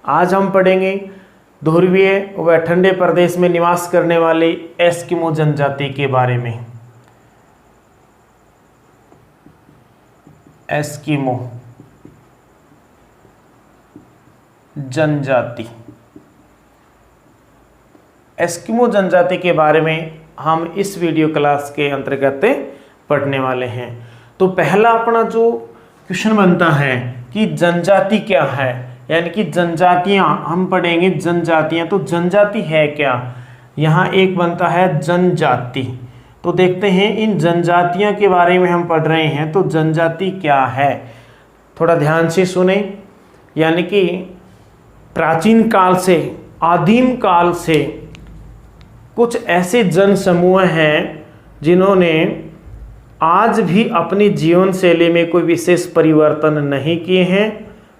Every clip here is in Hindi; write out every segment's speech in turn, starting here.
आज हम पढ़ेंगे ध्रुवीय व ठंडे प्रदेश में निवास करने वाली एस्किमो जनजाति के बारे में। एस्किमो जनजाति, एस्किमो जनजाति के बारे में हम इस वीडियो क्लास के अंतर्गत पढ़ने वाले हैं। तो पहला अपना जो क्वेश्चन बनता है कि जनजाति क्या है, यानी कि जनजातियां हम पढ़ेंगे। जनजातियां, तो जनजाति है क्या, यहाँ एक बनता है जनजाति। तो देखते हैं इन जनजातियों के बारे में हम पढ़ रहे हैं, तो जनजाति क्या है थोड़ा ध्यान से सुने। यानी कि प्राचीन काल से, आदिम काल से कुछ ऐसे जन समूह हैं जिन्होंने आज भी अपनी जीवन शैली में कोई विशेष परिवर्तन नहीं किए हैं।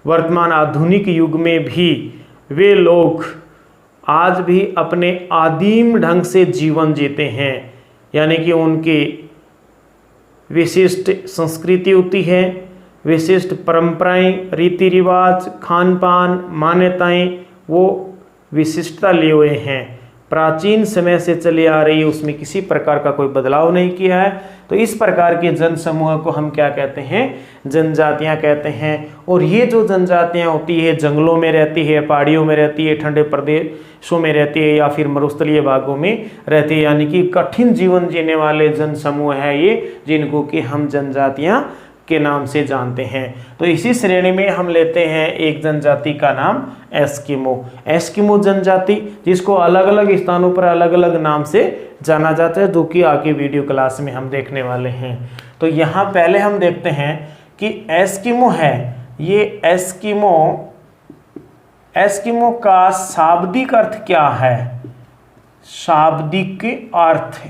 वर्तमान आधुनिक युग में भी वे लोग आज भी अपने आदिम ढंग से जीवन जीते हैं, यानी कि उनकी विशिष्ट संस्कृति होती है, विशिष्ट परंपराएं, रीति रिवाज, खान पान, मान्यताएं, वो विशिष्टता लिए हुए हैं। प्राचीन समय से चली आ रही है, उसमें किसी प्रकार का कोई बदलाव नहीं किया है। तो इस प्रकार के जन समूह को हम क्या कहते हैं, जनजातियां कहते हैं। और ये जो जनजातियां होती है जंगलों में रहती है, पहाड़ियों में रहती है, ठंडे प्रदेशों में रहती है या फिर मरुस्थलीय भागों में रहती है, यानी कि कठिन जीवन जीने वाले जन समूह है ये, जिनको कि हम जनजातियां के नाम से जानते हैं। तो इसी श्रेणी में हम लेते हैं एक जनजाति का नाम एस्किमो। एस्किमो जनजाति, जिसको अलग अलग स्थानों पर अलग अलग नाम से जाना जाता है, जो कि आगे वीडियो क्लास में हम देखने वाले हैं। तो यहाँ पहले हम देखते हैं कि एस्किमो है, ये एस्किमो का शाब्दिक अर्थ क्या है। शाब्दिक अर्थ,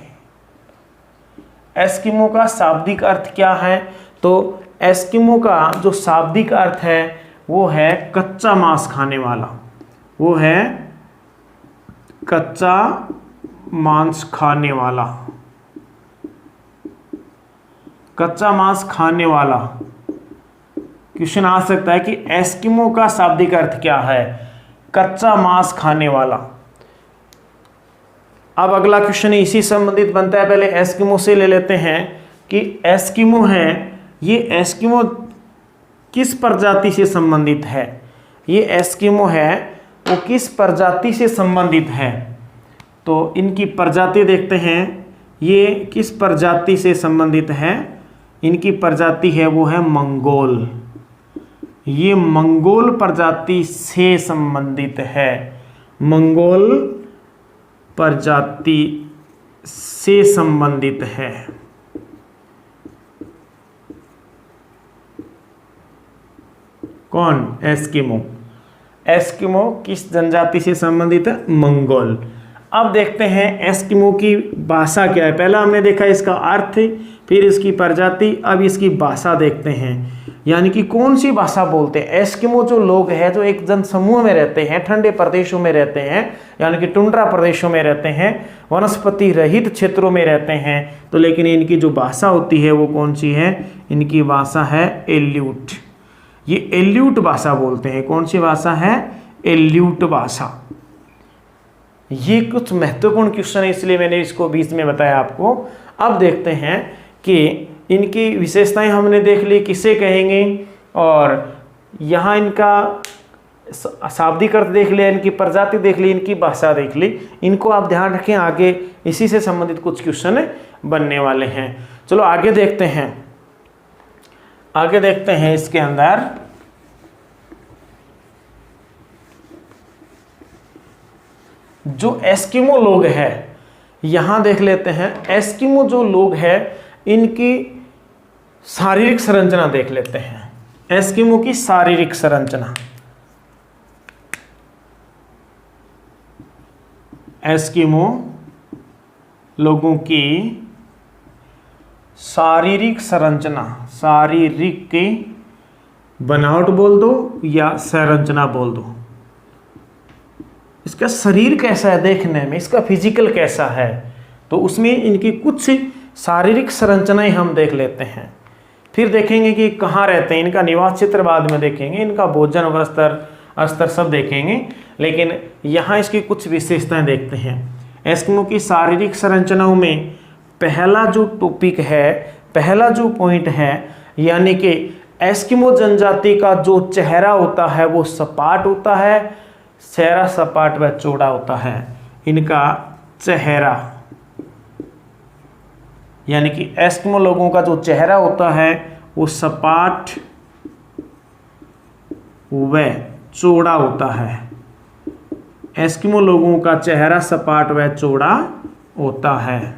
एस्किमो का शाब्दिक अर्थ क्या है, तो एस्किमो का जो शाब्दिक अर्थ है वो है कच्चा मांस खाने वाला। वो है कच्चा मांस खाने वाला, कच्चा मांस खाने वाला। क्वेश्चन आ सकता है कि एस्किमो का शाब्दिक अर्थ क्या है, कच्चा मांस खाने वाला। अब अगला क्वेश्चन इसी संबंधित बनता है, पहले एस्किमो से ले लेते हैं कि एस्किमो है, ये एस्किमो किस प्रजाति से संबंधित है। ये एस्किमो है वो किस प्रजाति से संबंधित है, तो इनकी प्रजाति देखते हैं। ये किस प्रजाति से संबंधित है, इनकी प्रजाति है वो है मंगोल। ये मंगोल प्रजाति से संबंधित है, मंगोल प्रजाति से संबंधित है। कौन, एस्किमो। एस्किमो किस जनजाति से संबंधित है, मंगोल। अब देखते हैं एस्किमो की भाषा क्या है। पहला हमने देखा इसका अर्थ, फिर इसकी प्रजाति, अब इसकी भाषा देखते हैं, यानी कि कौन सी भाषा बोलते हैं। एस्किमो जो लोग हैं, जो एक जन समूह में रहते हैं, ठंडे प्रदेशों में रहते हैं, यानी कि टुंड्रा प्रदेशों में रहते हैं, वनस्पति रहित क्षेत्रों में रहते हैं, तो लेकिन इनकी जो भाषा होती है वो कौन सी है, इनकी भाषा है एल्यूट। ये एल्यूट भाषा बोलते हैं। कौन सी भाषा है, एल्यूट भाषा। ये कुछ महत्वपूर्ण क्वेश्चन है, इसलिए मैंने इसको बीच में बताया आपको। अब देखते हैं कि इनकी विशेषताएं हमने देख ली, किसे कहेंगे, और यहाँ इनका शाब्दिक अर्थ देख लिया, इनकी प्रजाति देख ली, इनकी भाषा देख ली। इनको आप ध्यान रखें, आगे इसी से संबंधित कुछ क्वेश्चन बनने वाले हैं। चलो आगे देखते हैं, आगे देखते हैं इसके अंदर। जो एस्किमो लोग हैं, यहां देख लेते हैं। एस्किमो जो लोग हैं, इनकी शारीरिक संरचना देख लेते हैं। एस्किमो की शारीरिक संरचना, एस्किमो लोगों की शारीरिक संरचना, शारीरिक बनावट बोल दो या संरचना बोल दो। इसका शरीर कैसा है देखने में, इसका फिजिकल कैसा है, तो उसमें इनकी कुछ शारीरिक संरचनाएं हम देख लेते हैं। फिर देखेंगे कि कहाँ रहते हैं, इनका निवास क्षेत्र बाद में देखेंगे, इनका भोजन, वस्त्र अस्तर सब देखेंगे, लेकिन यहाँ इसकी कुछ विशेषताएं देखते हैं। एस्किमो की शारीरिक संरचनाओं में पहला जो टॉपिक है, पहला जो पॉइंट है, यानी कि एस्किमो जनजाति का जो चेहरा होता है वो सपाट होता है, चेहरा सपाट व चौड़ा होता है। इनका चेहरा, यानी कि एस्किमो लोगों का जो चेहरा होता है वो सपाट व चौड़ा होता है। एस्किमो लोगों का चेहरा सपाट व चौड़ा होता है।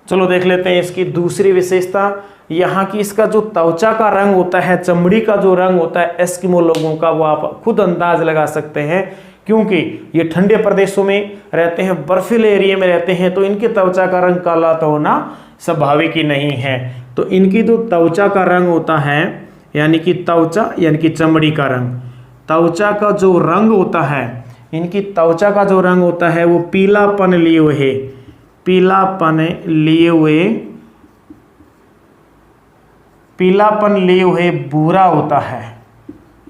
चलो देख लेते हैं इसकी दूसरी विशेषता। यहाँ की इसका जो त्वचा का रंग होता है, चमड़ी का जो रंग होता है एस्किमो लोगों का, वो आप खुद अंदाज लगा सकते हैं, क्योंकि ये ठंडे प्रदेशों में रहते हैं, बर्फीले एरिया में रहते हैं, तो इनके त्वचा का रंग काला तो होना स्वाभाविक ही नहीं है। तो इनकी जो त्वचा का रंग होता है, यानी कि त्वचा यानी कि चमड़ी का रंग, त्वचा का जो रंग होता है, इनकी त्वचा का जो रंग होता है वो पीलापन लिए हुए, पीलापन लिए हुए भूरा होता है।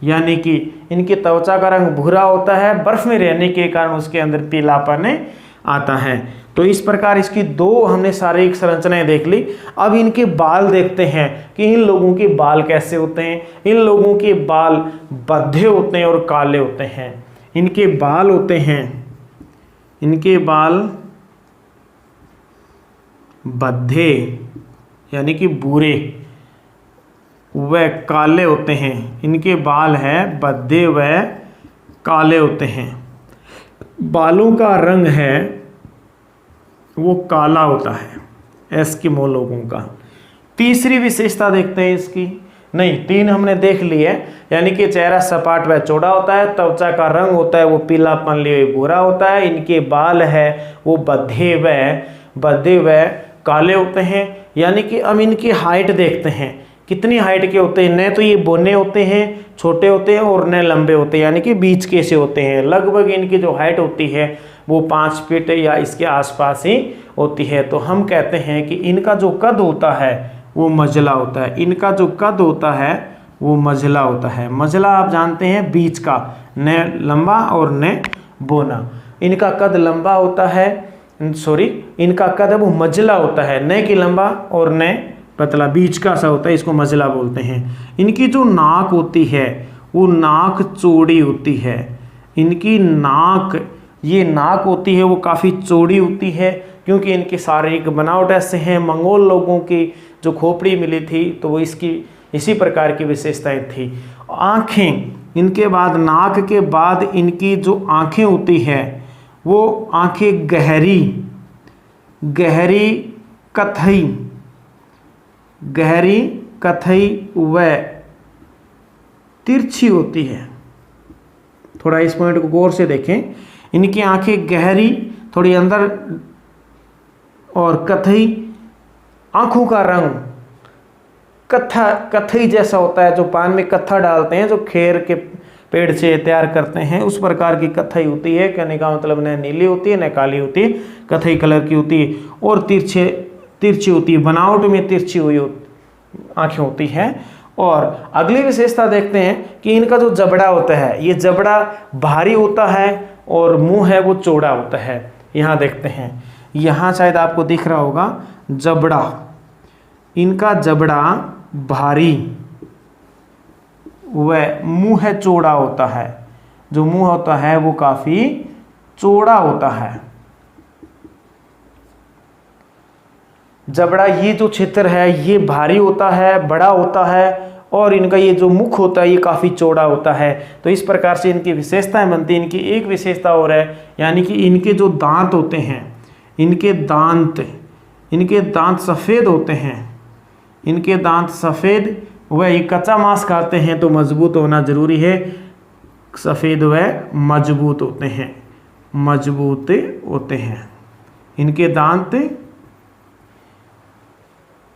यानी कि इनकी त्वचा का रंग भूरा होता है, बर्फ में रहने के कारण उसके अंदर पीलापन आता है। तो इस प्रकार इसकी दो हमने शारीरिक संरचनाएं देख ली। अब इनके बाल देखते हैं कि इन लोगों के बाल कैसे होते हैं। इन लोगों के बाल बद्धे होते हैं और काले होते हैं। इनके बाल होते हैं, इनके बाल बद्धे यानी कि भूरे व काले होते हैं। इनके बाल है बद्धे व काले होते हैं। बालों का रंग है वो काला होता है एस्किमो लोगों का। तीसरी विशेषता देखते हैं इसकी, नहीं तीन हमने देख ली है, यानी कि चेहरा सपाट व चौड़ा होता है, त्वचा का रंग होता है वो पीलापन लिए भूरा होता है, इनके बाल है वो बद्धे व काले होते हैं। यानी कि अब इनकी हाइट देखते हैं, कितनी हाइट के होते हैं। न तो ये बोने होते हैं, छोटे होते हैं, और न लंबे होते हैं, यानी कि बीच के से होते हैं। लगभग इनकी जो हाइट होती है वो 5 फीट या इसके आसपास ही होती है। तो हम कहते हैं कि इनका जो कद होता है वो मझला होता है। इनका जो कद होता है वो मझला होता है। मझला आप जानते हैं बीच का, न लंबा और न बोना। इनका कद लंबा होता है, इनका कद वो मझला होता है, न कि लंबा और न पतला, बीच का सा होता है, इसको मझला बोलते हैं। इनकी जो नाक होती है वो नाक चौड़ी होती है। इनकी नाक, ये नाक होती है वो काफ़ी चौड़ी होती है, क्योंकि इनकी शारीरिक बनावट ऐसे हैं। मंगोल लोगों की जो खोपड़ी मिली थी तो वो इसकी इसी प्रकार की विशेषताएं थी। आँखें, इनके बाद नाक के बाद इनकी जो आँखें होती है वो आँखें गहरी कथई व तिरछी होती है। थोड़ा इस पॉइंट को गौर से देखें। इनकी आंखें गहरी, थोड़ी अंदर, और कथई, आंखों का रंग कथई जैसा होता है, जो पान में कत्था डालते हैं, जो खेर के पेड़ से तैयार करते हैं, उस प्रकार की कथई होती है। कहने का मतलब न नीली होती है न काली होती है, कथई कलर की होती है, और तिरछी होती है, बनावट में तिरछी हुई आंखें होती हैं। और अगली विशेषता देखते हैं कि इनका जो जबड़ा होता है, ये जबड़ा भारी होता है और मुंह है वो चौड़ा होता है। यहाँ देखते हैं, यहाँ शायद आपको दिख रहा होगा जबड़ा, इनका जबड़ा भारी व मुंह है चौड़ा होता है। जो मुंह होता है वो काफी चौड़ा होता है। जबड़ा, ये जो क्षेत्र है ये भारी होता है, बड़ा होता है, और इनका ये जो मुख होता है ये काफ़ी चौड़ा होता है। तो इस प्रकार से इनकी विशेषताएं बनती हैं। इनकी एक विशेषता और है, यानी कि इनके जो दांत होते हैं, इनके दांत सफ़ेद होते हैं। इनके दांत सफ़ेद व ये कच्चा मांस खाते हैं तो मजबूत होना जरूरी है। सफ़ेद व मजबूत होते हैं। इनके दांत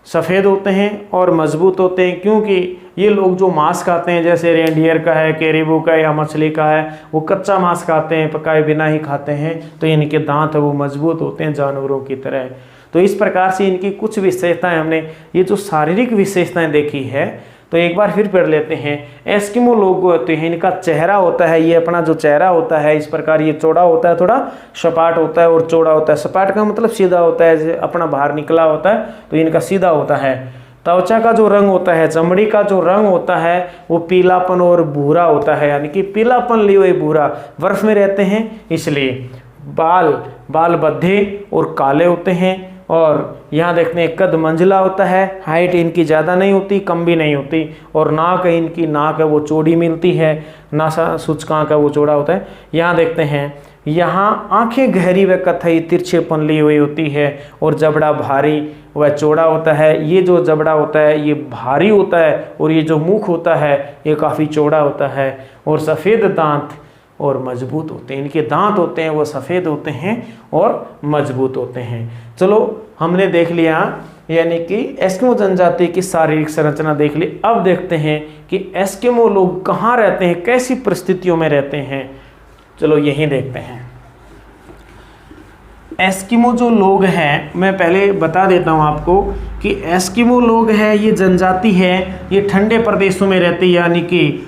सफ़ेद होते हैं और मजबूत होते हैं, क्योंकि ये लोग जो मांस खाते हैं, जैसे रेंडियर का है, कैरिबू का या मछली का है, वो कच्चा मांस खाते हैं, पकाए बिना ही खाते हैं, तो इनके दांत है वो मजबूत होते हैं जानवरों की तरह। तो इस प्रकार से इनकी कुछ विशेषताएं हमने, ये जो शारीरिक विशेषताएं देखी है, तो एक बार फिर पढ़ लेते हैं। एस्किमो लोग होते हैं, इनका चेहरा होता है, ये अपना जो चेहरा होता है इस प्रकार ये चौड़ा होता है, थोड़ा सपाट होता है और चौड़ा होता है। सपाट का मतलब सीधा होता है, अपना बाहर निकला होता है, तो इनका सीधा होता है। त्वचा का जो रंग होता है, चमड़ी का जो रंग होता है वो पीलापन और भूरा होता है, यानी कि पीलापन लिए हुए भूरा, बर्फ में रहते हैं इसलिए। बाल बद्धे और काले होते हैं। और यहाँ देखते हैं कद मंझला होता है, हाइट इनकी ज़्यादा नहीं होती कम भी नहीं होती। और नाक है, इनकी नाक है वो चौड़ी मिलती है, नासा सूचकांक है वो चौड़ा होता है। यहाँ देखते हैं, यहाँ आंखें गहरी व कथई तिरछेपन ली हुई होती है और जबड़ा भारी व चौड़ा होता है। ये जो जबड़ा होता है ये भारी होता है और ये जो मुख होता है ये काफ़ी चौड़ा होता है। और सफ़ेद दांत और मजबूत होते हैं, इनके दांत होते हैं वो सफ़ेद होते हैं और मजबूत होते हैं। चलो हमने देख लिया यानी कि एस्किमो जनजाति की शारीरिक संरचना देख ली। अब देखते हैं कि एस्किमो लोग कहाँ रहते हैं, कैसी परिस्थितियों में रहते हैं। चलो यही देखते हैं। एस्किमो जो लोग हैं, मैं पहले बता देता हूँ आपको कि एस्किमो लोग हैं ये जनजाति है, ये ठंडे प्रदेशों में रहते हैं, यानी कि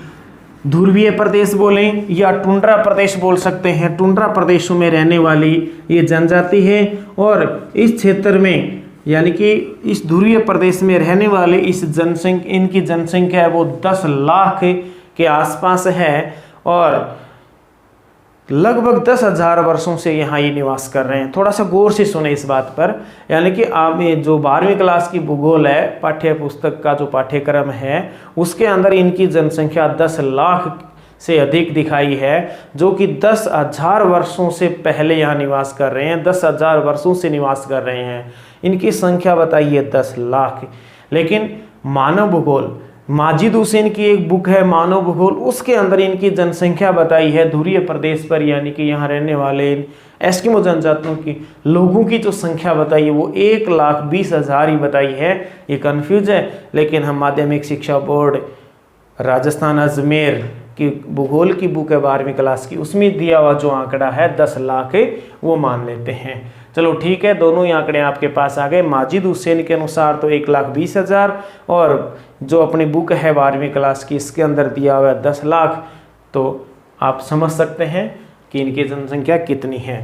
ध्रुवीय प्रदेश बोलें या टुंड्रा प्रदेश बोल सकते हैं। टुंड्रा प्रदेशों में रहने वाली ये जनजाति है। और इस क्षेत्र में यानी कि इस ध्रुवीय प्रदेश में रहने वाले इनकी जनसंख्या है वो 10 लाख के आसपास है और लगभग 10,000 वर्षों से यहाँ ये निवास कर रहे हैं। थोड़ा सा गौर से सुने इस बात पर, यानी कि आप ये जो 12वीं क्लास की भूगोल है, पाठ्य पुस्तक का जो पाठ्यक्रम है उसके अंदर इनकी जनसंख्या 10 लाख से अधिक दिखाई है, जो कि 10,000 वर्षों से पहले यहाँ निवास कर रहे हैं, 10,000 वर्षों से निवास कर रहे हैं। इनकी संख्या बताइए 10 लाख। लेकिन मानव भूगोल, माजिद हुसैन की एक बुक है मानव भूगोल, उसके अंदर इनकी जनसंख्या बताई है ध्रुवीय प्रदेश पर, यानी कि यहाँ रहने वाले एस्किमो जनजातियों की लोगों की जो संख्या बताई है वो 1,20,000 ही बताई है। ये कन्फ्यूज है, लेकिन हम माध्यमिक शिक्षा बोर्ड राजस्थान अजमेर की भूगोल की बुक है 12वीं क्लास की, उसमें दिया हुआ जो आंकड़ा है 10 लाख है वो मान लेते हैं। चलो ठीक है, दोनों ही आंकड़े आपके पास आ गए। माजिद हुसैन के अनुसार तो 1,20,000 और जो अपनी बुक है 12वीं क्लास की इसके अंदर दिया हुआ है 10 लाख। तो आप समझ सकते हैं कि इनकी जनसंख्या कितनी है।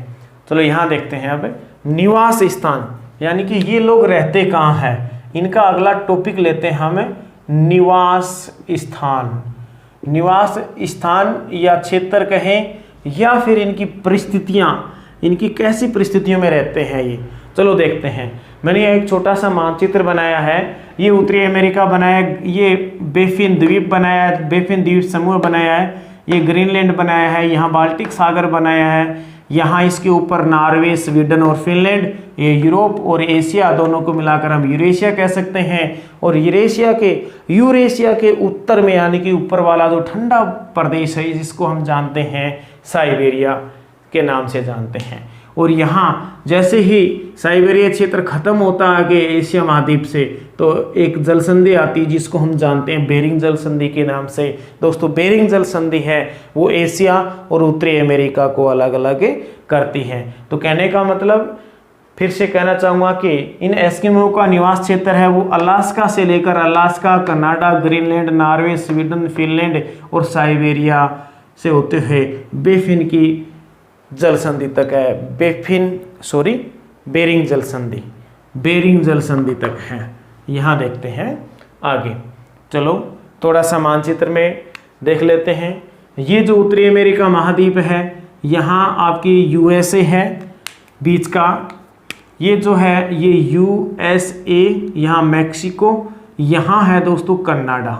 चलो यहाँ देखते हैं अब निवास स्थान, यानी कि ये लोग रहते कहाँ हैं। इनका अगला टॉपिक लेते हैं हम निवास स्थान। निवास स्थान या क्षेत्र कहें या फिर इनकी परिस्थितियाँ, इनकी कैसी परिस्थितियों में रहते हैं ये। चलो देखते हैं। मैंने एक छोटा सा मानचित्र बनाया है, ये उत्तरी अमेरिका बनाया, ये बेफिन द्वीप बनाया है, बेफिन द्वीप समूह बनाया है, ये ग्रीनलैंड बनाया है, यहाँ बाल्टिक सागर बनाया है, यहाँ इसके ऊपर नॉर्वे, स्वीडन और फिनलैंड, ये यूरोप और एशिया दोनों को मिलाकर हम यूरेशिया कह सकते हैं। और यूरेशिया के उत्तर में यानी कि ऊपर वाला जो ठंडा प्रदेश है जिसको हम जानते हैं साइबेरिया के नाम से जानते हैं। और यहाँ जैसे ही साइबेरिया क्षेत्र खत्म होता आगे एशिया महाद्वीप से, तो एक जल संधि आती है जिसको हम जानते हैं बेरिंग जल संधि के नाम से। दोस्तों बेरिंग जल संधि है वो एशिया और उत्तरी अमेरिका को अलग अलग करती है। तो कहने का मतलब फिर से कहना चाहूँगा कि इन एस्किमो का निवास क्षेत्र है वो अलास्का से लेकर Alaska, Canada, Greenland, Norway, Sweden, Finland और साइबेरिया से होते हुए बेफिन की जल संधि तक है। बेरिंग जल संधि तक है। यहाँ देखते हैं आगे। चलो थोड़ा सा मानचित्र में देख लेते हैं। ये जो उत्तरी अमेरिका महाद्वीप है, यहाँ आपकी यूएसए है बीच का, ये जो है ये यूएसए, यहाँ मैक्सिको, यहाँ है दोस्तों कनाडा।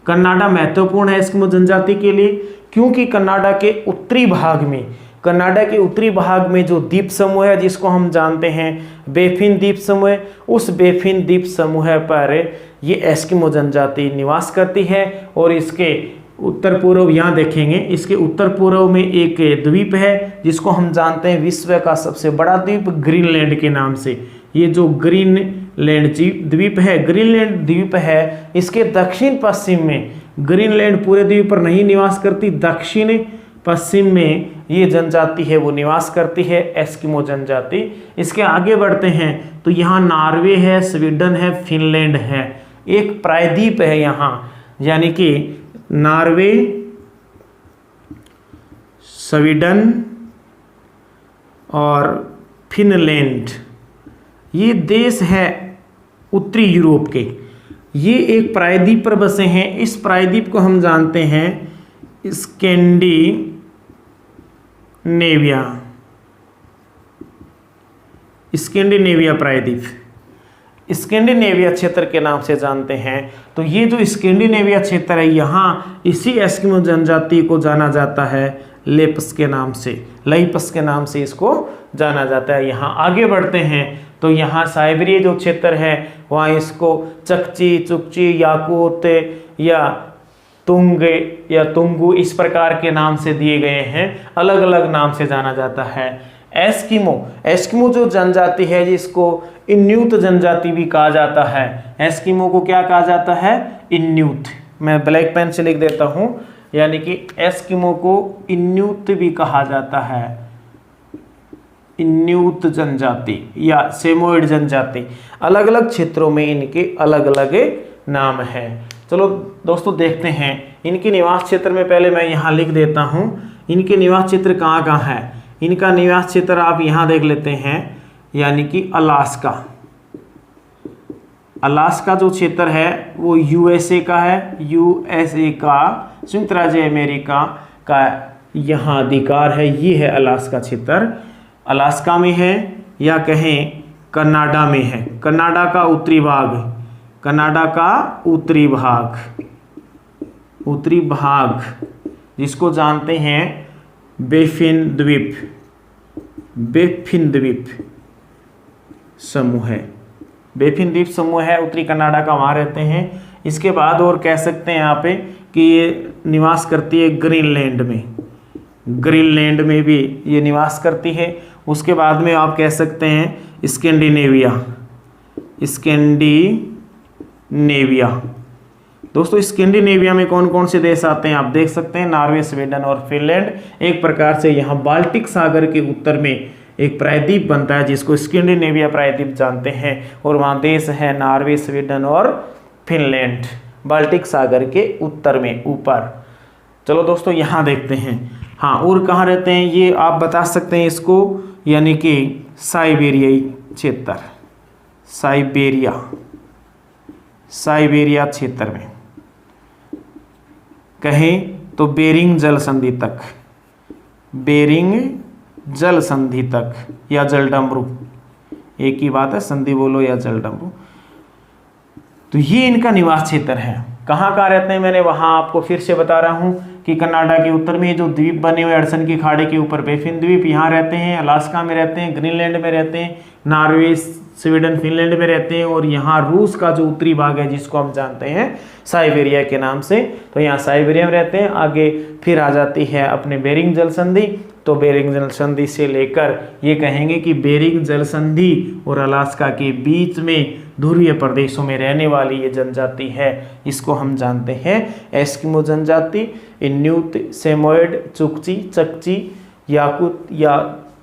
कनाडा महत्वपूर्ण है एस्किमो जनजाति के लिए, क्योंकि कनाडा के उत्तरी भाग में जो द्वीप समूह है जिसको हम जानते हैं बेफिन द्वीप समूह, उस बेफिन द्वीप समूह पर ये एस्किमो जनजाति निवास करती है। और इसके उत्तर पूर्व, यहाँ देखेंगे इसके उत्तर पूर्व में एक द्वीप है जिसको हम जानते हैं विश्व का सबसे बड़ा द्वीप ग्रीनलैंड के नाम से। ये जो ग्रीनलैंड द्वीप है, इसके दक्षिण पश्चिम में, ग्रीनलैंड पूरे द्वीप पर नहीं निवास करती, दक्षिण पश्चिम में ये जनजाति है वो निवास करती है एस्किमो जनजाति। इसके आगे बढ़ते हैं तो यहाँ नॉर्वे है, स्वीडन है, फिनलैंड है। एक प्रायद्वीप है यहाँ, यानी कि नॉर्वे, स्वीडन और फिनलैंड, ये देश है उत्तरी यूरोप के। ये एक प्रायद्वीप पर बसे हैं। इस प्रायद्वीप को हम जानते हैं स्कैंडिनेविया प्रायद्वीप, स्कैंडिनेविया क्षेत्र के नाम से जानते हैं। तो ये जो स्कैंडिनेविया क्षेत्र है, यहाँ इसी एस्किमो जनजाति को जाना जाता है लेप्स के नाम से इसको जाना जाता है। यहाँ आगे बढ़ते हैं तो यहाँ साइबेरिया जो क्षेत्र है वहाँ इसको चकची, चुकची, याकूत या तुंगू इस प्रकार के नाम से दिए गए हैं, अलग अलग नाम से जाना जाता है। एस्किमो जो जनजाति है जिसको इन्यूत जनजाति भी कहा जाता है। एस्किमो को क्या कहा जाता है? इन्यूत। मैं ब्लैक पेन से लिख देता हूं, यानी कि एस्किमो को इन्यूत भी कहा जाता है, इन्यूत जनजाति या सेमोइड जनजाति। अलग अलग क्षेत्रों में इनके अलग अलग नाम है। चलो दोस्तों देखते हैं इनके निवास क्षेत्र में। पहले मैं यहाँ लिख देता हूँ इनके निवास क्षेत्र कहाँ कहाँ है। इनका निवास क्षेत्र आप यहाँ देख लेते हैं, यानी कि अलास्का जो क्षेत्र है वो यूएसए का है, यूएसए का संयुक्त राज्य अमेरिका का यहाँ अधिकार है। ये है अलास्का क्षेत्र, अलास्का में है या कहें कनाडा में है। कनाडा का उत्तरी भाग जिसको जानते हैं बेफिन द्वीप समूह है। बेफिन द्वीप समूह है, उत्तरी कनाडा का, वहाँ रहते हैं। इसके बाद और कह सकते हैं यहाँ पे कि ये निवास करती है ग्रीनलैंड में भी ये निवास करती है। उसके बाद में आप कह सकते हैं स्कैंडिनेविया। दोस्तों स्कैंडिनेविया में कौन कौन से देश आते हैं आप देख सकते हैं, नॉर्वे, स्वीडन और फिनलैंड। एक प्रकार से यहाँ बाल्टिक सागर के उत्तर में एक प्रायद्वीप बनता है जिसको स्कैंडिनेविया प्रायद्वीप जानते हैं, और वहाँ देश है नॉर्वे, स्वीडन और फिनलैंड, बाल्टिक सागर के उत्तर में ऊपर। चलो दोस्तों यहाँ देखते हैं, हाँ और कहाँ रहते हैं ये आप बता सकते हैं इसको, यानी कि साइबेरियाई क्षेत्र, साइबेरिया क्षेत्र में कहें तो बेरिंग जल संधि तक या जलडमरू, एक ही बात है, संधि बोलो या जलडमरू। तो ये इनका निवास क्षेत्र है। कहाँ कहाँ रहते हैं मैंने वहाँ आपको फिर से बता रहा हूँ कि कनाडा के उत्तर में जो द्वीप बने हुए अड़सन की खाड़ी के ऊपर बेफिन द्वीप, यहाँ रहते हैं, अलास्का में रहते हैं, ग्रीनलैंड में रहते हैं, नॉर्वे, स्वीडन, फिनलैंड में रहते हैं, और यहाँ रूस का जो उत्तरी भाग है जिसको हम जानते हैं साइबेरिया के नाम से, तो यहाँ साइबेरिया में रहते हैं। आगे फिर आ जाती है अपने बेरिंग जल संधि, तो बेरिंग जल संधि से लेकर ये कहेंगे कि बेरिंग जल संधि और अलास्का के बीच में ध्रुवीय प्रदेशों में रहने वाली ये जनजाति है, इसको हम जानते हैं एस्किमो जनजाति। इन्यूत, सेमोइड, चुकची, चकची, याकूत या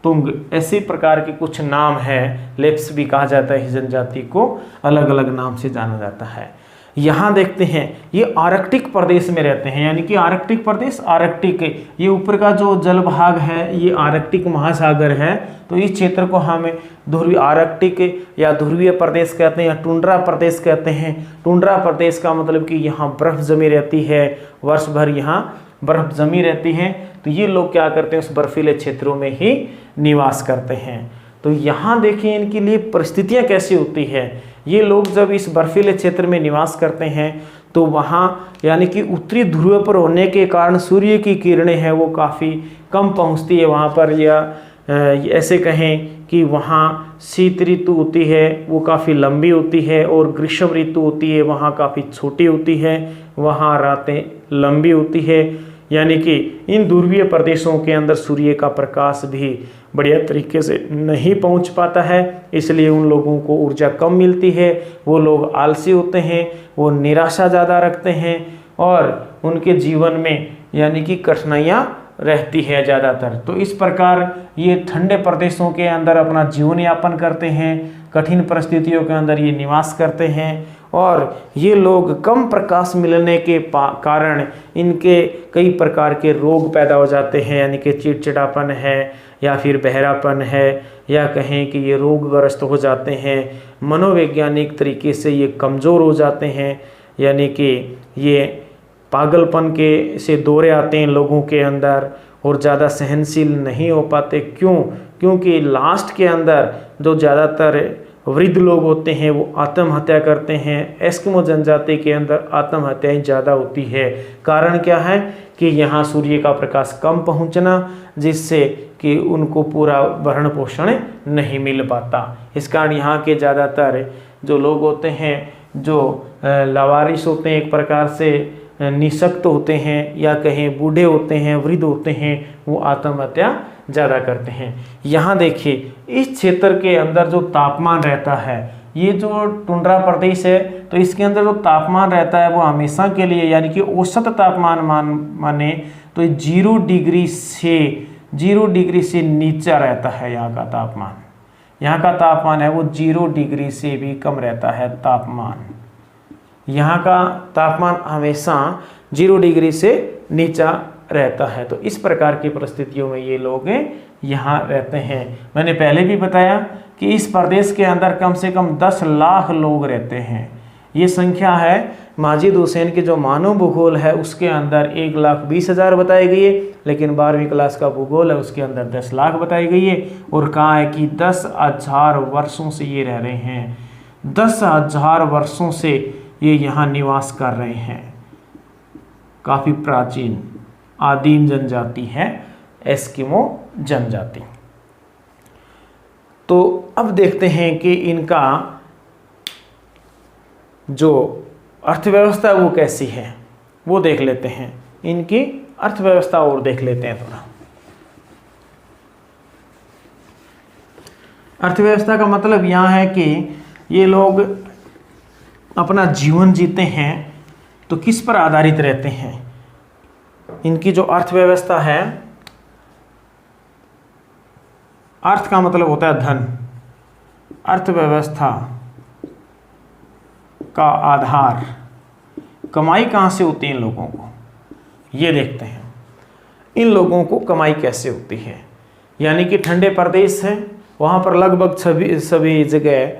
तुंग, ऐसे प्रकार के कुछ नाम है। लेप्स भी कहा जाता है इस जनजाति को, अलग अलग नाम से जाना जाता है। यहाँ देखते हैं ये आर्कटिक प्रदेश में रहते हैं, यानी कि आर्कटिक प्रदेश, आर्कटिक, ये ऊपर का जो जल भाग है ये आर्कटिक महासागर है, तो इस क्षेत्र को हम ध्रुवीय आर्कटिक या ध्रुवीय प्रदेश कहते हैं या टुंड्रा प्रदेश कहते हैं। टुंड्रा प्रदेश का मतलब कि यहाँ बर्फ जमी रहती है, वर्ष भर यहाँ बर्फ जमी रहती है, तो ये लोग क्या करते हैं उस बर्फीले क्षेत्रों में ही निवास करते हैं। तो यहाँ देखिए इनके लिए परिस्थितियाँ कैसी होती है। ये लोग जब इस बर्फीले क्षेत्र में निवास करते हैं तो वहाँ यानी कि उत्तरी ध्रुव पर होने के कारण सूर्य की किरणें हैं वो काफ़ी कम पहुँचती है वहाँ पर, या ऐसे कहें कि वहाँ शीत ऋतु होती है वो काफ़ी लंबी होती है, और ग्रीष्म ऋतु होती है वहाँ काफ़ी छोटी होती है, वहाँ रातें लंबी होती है। यानी कि इन ध्रुवीय प्रदेशों के अंदर सूर्य का प्रकाश भी बढ़िया तरीके से नहीं पहुंच पाता है, इसलिए उन लोगों को ऊर्जा कम मिलती है, वो लोग आलसी होते हैं, वो निराशा ज़्यादा रखते हैं, और उनके जीवन में यानी कि कठिनाइयाँ रहती है ज़्यादातर। तो इस प्रकार ये ठंडे प्रदेशों के अंदर अपना जीवन यापन करते हैं, कठिन परिस्थितियों के अंदर ये निवास करते हैं, और ये लोग कम प्रकाश मिलने के कारण इनके कई प्रकार के रोग पैदा हो जाते हैं, यानी कि चिड़चिड़ापन है या फिर बहरापन है, या कहें कि ये रोगग्रस्त हो जाते हैं, मनोवैज्ञानिक तरीके से ये कमज़ोर हो जाते हैं, यानी कि ये पागलपन के से दौरे आते हैं लोगों के अंदर और ज़्यादा सहनशील नहीं हो पाते। क्योंकि लास्ट के अंदर जो ज़्यादातर वृद्ध लोग होते हैं वो आत्महत्या करते हैं। एस्किमो जनजाति के अंदर आत्महत्याएं ज़्यादा होती है। कारण क्या है कि यहाँ सूर्य का प्रकाश कम पहुँचना, जिससे कि उनको पूरा भरण पोषण नहीं मिल पाता। इस कारण यहाँ के ज़्यादातर जो लोग होते हैं, जो लावारिस होते हैं, एक प्रकार से निशक्त होते हैं, या कहें बूढ़े होते हैं, वृद्ध होते हैं, वो आत्महत्या ज़्यादा करते हैं। यहाँ देखिए इस क्षेत्र के अंदर जो तापमान रहता है, ये जो टुंड्रा प्रदेश है, तो इसके अंदर जो तापमान रहता है वो हमेशा के लिए, यानी कि औसत तापमान माने तो 0 डिग्री से नीचा रहता है। यहाँ का तापमान है वो 0 डिग्री से भी कम रहता है तापमान। यहाँ का तापमान हमेशा 0 डिग्री से नीचा रहता है। तो इस प्रकार की परिस्थितियों में ये लोग यहाँ रहते हैं। मैंने पहले भी बताया कि इस प्रदेश के अंदर कम से कम 10 लाख लोग रहते हैं। ये संख्या है माजिद हुसैन के जो मानव भूगोल है उसके अंदर 1,20,000 बताई गई है, लेकिन 12वीं क्लास का भूगोल है उसके अंदर 10 लाख बताई गई है। और कहा है कि 10,000 वर्षों से ये रह रहे हैं, 10,000 वर्षों से ये यहाँ निवास कर रहे हैं। काफ़ी प्राचीन आदिम जनजाति है एस्किमो जनजाति। तो अब देखते हैं कि इनका जो अर्थव्यवस्था वो कैसी है, वो देख लेते हैं। इनकी अर्थव्यवस्था और देख लेते हैं थोड़ा। अर्थव्यवस्था का मतलब यहाँ है कि ये लोग अपना जीवन जीते हैं तो किस पर आधारित रहते हैं। इनकी जो अर्थव्यवस्था है, अर्थ का मतलब होता है धन, अर्थव्यवस्था का आधार कमाई कहाँ से होती है इन लोगों को, ये देखते हैं। इन लोगों को कमाई कैसे होती है, यानी कि ठंडे प्रदेश है, वहाँ पर लगभग सभी जगह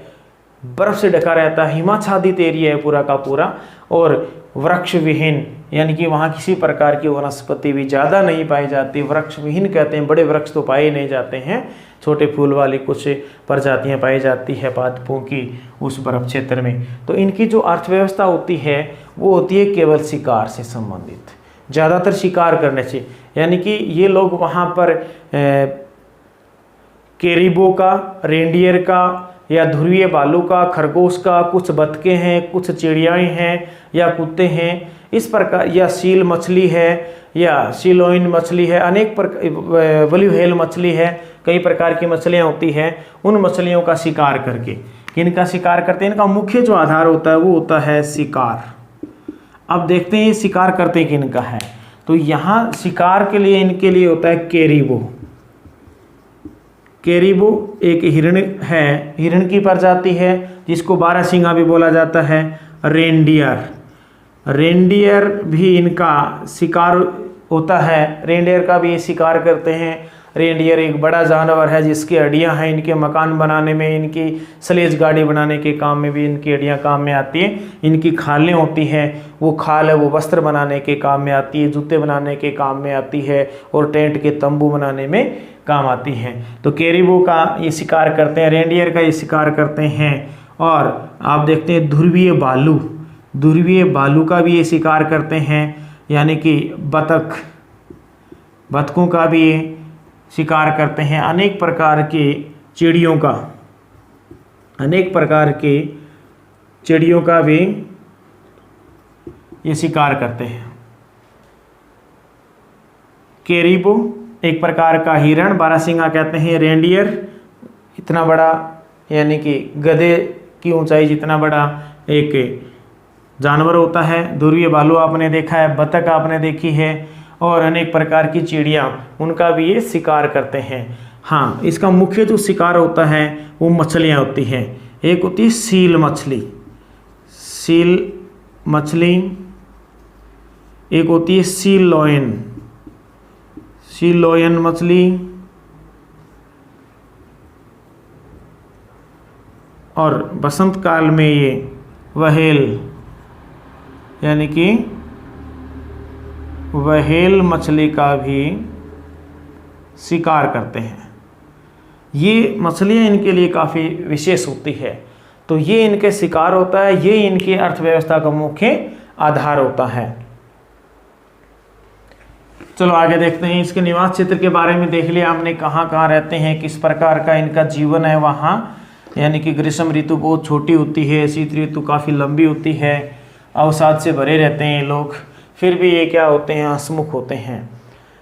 बर्फ़ से ढका रहता है, हिमाच्छादित एरिया है पूरा का पूरा, और वृक्ष विहीन, यानी कि वहाँ किसी प्रकार की वनस्पति भी ज़्यादा नहीं पाई जाती। वृक्ष विहीन कहते हैं, बड़े वृक्ष तो पाए नहीं जाते हैं, छोटे फूल वाली कुछ प्रजातियाँ पाई जाती है पादपों की उस बर्फ क्षेत्र में। तो इनकी जो अर्थव्यवस्था होती है वो होती है केवल शिकार से संबंधित, ज़्यादातर शिकार करने से। यानी कि ये लोग वहाँ पर कैरिबो का, रेंडियर का, या ध्रुवीय भालू का, खरगोश का, कुछ बतखें हैं, कुछ चिड़ियाएँ हैं या कुत्ते हैं, इस प्रकार, या सील मछली है या सिलोइन मछली है, अनेक प्रकार ब्लू व्हेल मछली है, कई प्रकार की मछलियाँ होती हैं। उन मछलियों का शिकार करके, किनका शिकार करते हैं, इनका मुख्य जो आधार होता है वो होता है शिकार। अब देखते हैं ये शिकार करते किनका है। तो यहाँ शिकार के लिए इनके लिए होता है कैरिबो। कैरिबो एक हिरण है, हिरण की प्रजाति है जिसको बारहसिंगा भी बोला जाता है। रेंडियर भी इनका शिकार होता है, रेंडियर का भी ये शिकार करते हैं। रेंडियर एक बड़ा जानवर है जिसकी हड्डियां हैं, इनके मकान बनाने में, इनकी सलेज गाड़ी बनाने के काम में भी इनकी हड्डियां काम में आती हैं। इनकी खालें होती हैं, वो खाल है वो वस्त्र बनाने के काम में आती है, जूते बनाने के काम में आती है, और टेंट के तंबू बनाने में काम आती हैं। तो कैरिबो का ये शिकार करते हैं, रेंडियर का ये शिकार करते हैं। और आप देखते हैं ध्रुवीय भालू का भी ये शिकार करते हैं, यानी कि बतखों का भी ये शिकार करते हैं। अनेक प्रकार के चिड़ियों का भी ये शिकार करते हैं। कैरिबो एक प्रकार का हिरण, बारहसिंगा कहते हैं। रेंडियर इतना बड़ा, यानी कि गधे की ऊंचाई जितना बड़ा एक जानवर होता है। ध्रुवीय भालू आपने देखा है, बतख आपने देखी है, और अनेक प्रकार की चिड़ियाँ, उनका भी ये शिकार करते हैं। हाँ, इसका मुख्य जो शिकार होता है वो मछलियाँ होती हैं। एक होती है सील सील मछली, एक होती है सीलोयन, सीलोयन मछली, और बसंत काल में ये व्हेल यानी कि व्हेल मछली का भी शिकार करते हैं। ये मछलियाँ इनके लिए काफ़ी विशेष होती है, तो ये इनके शिकार होता है, ये इनकी अर्थव्यवस्था का मुख्य आधार होता है। चलो आगे देखते हैं। इसके निवास क्षेत्र के बारे में देख लिया हमने, कहाँ कहाँ रहते हैं, किस प्रकार का इनका जीवन है वहाँ, यानी कि ग्रीष्म ऋतु बहुत छोटी होती है, शीत ऋतु काफ़ी लंबी होती है, अवसाद से भरे रहते हैं लोग, फिर भी ये क्या होते हैं, हंसमुख होते हैं।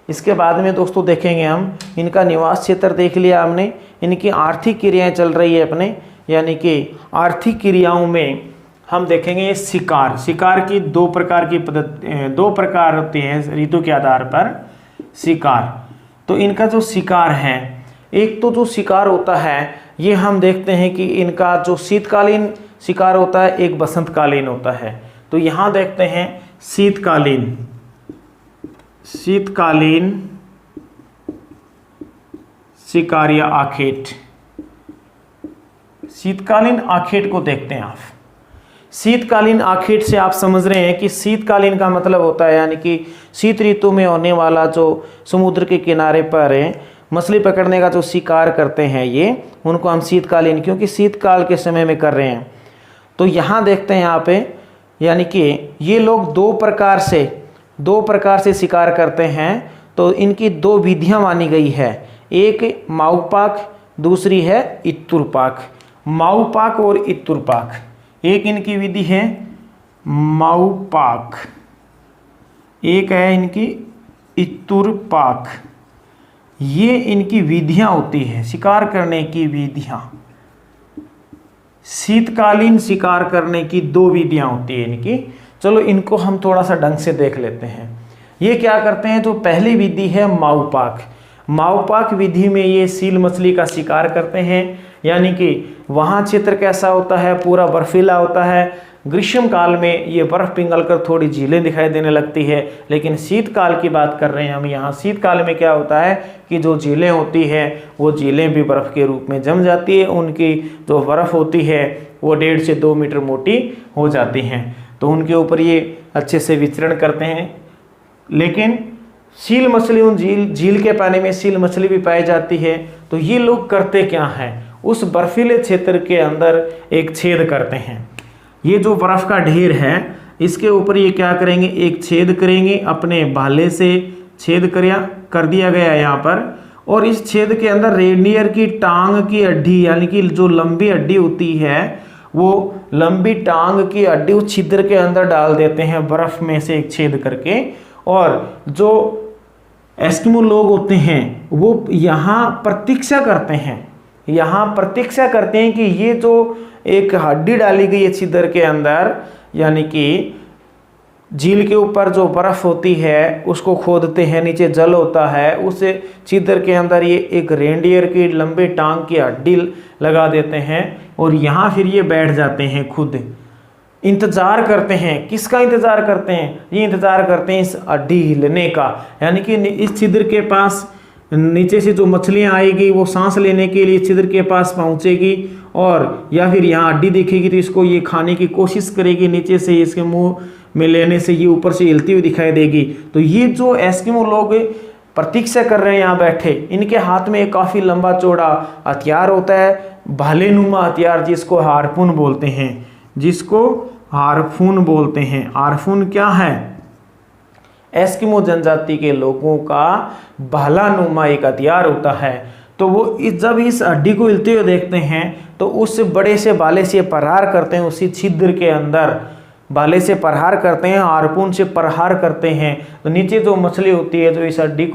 इसके बाद में दोस्तों देखेंगे हम इनका निवास क्षेत्र देख लिया हमने, इनकी आर्थिक क्रियाएं चल रही है अपने, यानी कि आर्थिक क्रियाओं में हम देखेंगे शिकार। शिकार की दो प्रकार होते हैं ऋतु के आधार पर शिकार। तो इनका जो शिकार है, एक तो जो शिकार होता है ये हम देखते हैं कि इनका जो शीतकालीन शिकार होता है, एक बसंतकालीन होता है। तो यहाँ देखते हैं शीतकालीन शिकार या आखेट। शीतकालीन आखेट को देखते हैं आप। शीतकालीन आखेट से आप समझ रहे हैं कि शीतकालीन का मतलब होता है यानी कि शीत ऋतु में होने वाला जो समुद्र के किनारे पर मछली पकड़ने का जो शिकार करते हैं ये, उनको हम शीतकालीन, क्योंकि शीतकाल के समय में कर रहे हैं। तो यहाँ देखते हैं यहाँ पे, यानी कि ये लोग दो प्रकार से शिकार करते हैं। तो इनकी दो विधियाँ मानी गई है, एक माऊपाक, दूसरी है इत्तुरपाक। माऊपाक और इत्तुरपाक, एक इनकी विधि है माऊपाक, एक है इनकी इत्तुरपाक। ये इनकी विधियां होती है शिकार करने की विधियां। शीतकालीन शिकार करने की दो विधियां होती है इनकी। चलो इनको हम थोड़ा सा ढंग से देख लेते हैं। ये क्या करते हैं, तो पहली विधि है माऊपाक। माऊपाक विधि में ये सील मछली का शिकार करते हैं, यानी कि वहाँ क्षेत्र कैसा होता है, पूरा बर्फीला होता है। ग्रीष्म काल में ये बर्फ़ पिघलकर थोड़ी झीलें दिखाई देने लगती है, लेकिन शीतकाल की बात कर रहे हैं हम यहाँ। शीतकाल में क्या होता है कि जो झीलें होती हैं वो झीलें भी बर्फ़ के रूप में जम जाती है। उनकी जो बर्फ़ होती है वो 1.5 से 2 मीटर मोटी हो जाती हैं, तो उनके ऊपर ये अच्छे से विचरण करते हैं। लेकिन सील मछली, उन झील के पानी में सील मछली भी पाई जाती है। तो ये लोग करते क्या हैं, उस बर्फीले क्षेत्र के अंदर एक छेद करते हैं। ये जो बर्फ़ का ढेर है इसके ऊपर ये क्या करेंगे, एक छेद करेंगे, अपने भाले से छेद कर दिया गया है यहाँ पर। और इस छेद के अंदर रेंडियर की टांग की हड्डी, यानी कि जो लंबी हड्डी होती है, वो लंबी टांग की हड्डी उस छिद्र के अंदर डाल देते हैं बर्फ़ में से एक छेद करके। और जो एस्किमो लोग होते हैं वो यहाँ प्रतीक्षा करते हैं कि ये जो एक हड्डी डाली गई है छिद्र के अंदर, यानी कि झील के ऊपर जो बर्फ़ होती है उसको खोदते हैं, नीचे जल होता है, उस छिद्र के अंदर ये एक रेंडियर की लंबी टांग की हड्डी लगा देते हैं और यहाँ फिर ये बैठ जाते हैं, खुद इंतज़ार करते हैं। किसका इंतज़ार करते हैं, ये इंतज़ार करते हैं इस हड्डी हिलने का, यानी कि इस छिद्र के पास नीचे से जो मछलियाँ आएगी वो सांस लेने के लिए छिद्र के पास पहुँचेगी, और या फिर यहाँ हड्डी देखेगी तो इसको ये खाने की कोशिश करेगी, नीचे से इसके मुंह में लेने से ये ऊपर से हिलती हुई दिखाई देगी। तो ये जो एस्किमो लोग प्रतीक्षा कर रहे हैं यहाँ बैठे, इनके हाथ में एक काफ़ी लंबा चौड़ा हथियार होता है, भालेनुमा हथियार, जिसको हार्पून बोलते हैं। हार्पून क्या है, एस्किमो जनजाति के लोगों का भालानुमा एक हथियार होता है। तो वो जब इस हड्डी को हिलते हुए देखते हैं तो उस बड़े से भाले से प्रहार करते हैं, उसी छिद्र के अंदर भाले से प्रहार करते हैं, हार्पून से प्रहार करते हैं। तो नीचे जो मछली होती है जो इस हड्डी को